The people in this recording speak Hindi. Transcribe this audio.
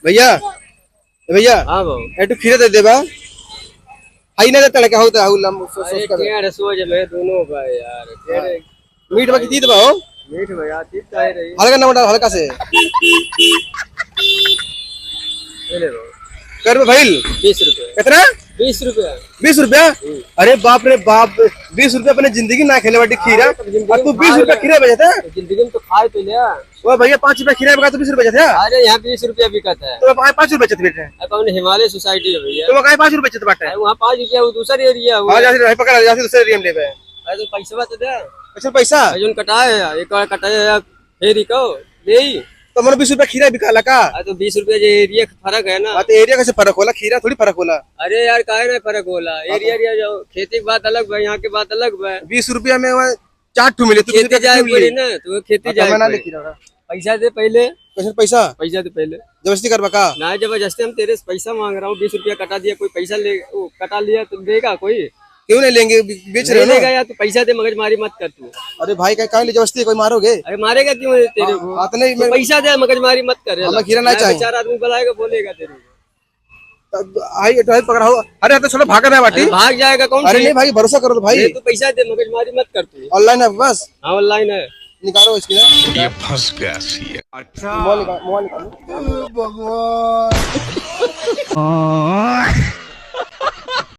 भैया भैया हाँ बाबू एटू खीरे दे देबा आई ना तड़के होता है लम सोच अरे कर केड़ सोच में दोनों भाई यार केड़ मीट बाकी दी दबा हो मीठ भैया तीत काहे रही हल्का नमक डाल हल्का से ये ले बाबू कर भाई 20 रुपए कितना 20 रुपए 20 रुपया अरे बाप रे बाप 20 रुपया अपने जिंदगी ना खेले बाटी खीरा और तू 20 रुपया खीरा बेचता है जिंदगी में तो खाए तो लिया ओ भैया 5 रुपया खीरा बेचा तो 20 रुपया बेचता है अरे यहाँ 20 रुपया बिकता है तो 5 रुपया बेचते बेटे अपन हिमालय सोसाइटी है भैया तो काहे 5 रुपया बेचते बाटे वहाँ 5 रुपया वो दूसरा एरिया हुआ हां जा पकड़ जा दूसरे एरिया में ले बे अरे तो पैसा तो दे अच्छा पैसा अजून कटाए एक और कटाए फेरी को दे तो मन 20 रुपया खीरा बिकाला का तो 20 रुपया जो एरिया फर्क है ना बात एरिया कैसे फर्क होला खीरा थोड़ी फर्क होला अरे यार काहे ना फर्क होला एरिया एरिया जाओ खेती की बात अलग है यहाँ की बात अलग है 20 रुपया में 4 ठू मिले तू खेती जाए बोली ना तो खेती जाए बना ले खीरा पैसा दे पहले कैसे पैसा दे पहले जबरदस्ती करबा का ना जबरदस्ती हम तेरे से पैसा मांग रहा हूँ 20 रुपया कटा दिया कोई पैसा ले कटा लिया तो देगा कोई क्यों नहीं लेंगे बेच रहे हो लेगा यार तू पैसा दे मगजमारी मत कर तू अरे भाई का जबरदस्ती कोई मारोगे अरे मारेगा क्यों है तेरे को हाँ तो नहीं तू पैसा दे मगजमारी मत कर हमें खीरा नहीं चाहिए 4 आदमी बुलाएगा बोलेगा तेरे को आई तो पकड़ा हो अरे तो चलो भागा ना बाटी भाग जाएगा कौन अरे नहीं भाई भरोसा करो तो भाई तू पैसा दे मगजमारी मत कर तू ऑनलाइन है बस हाँ ऑनलाइन है निकालो इसकी ये फंस गया सी अच्छा मोबाइल निकालो भगवान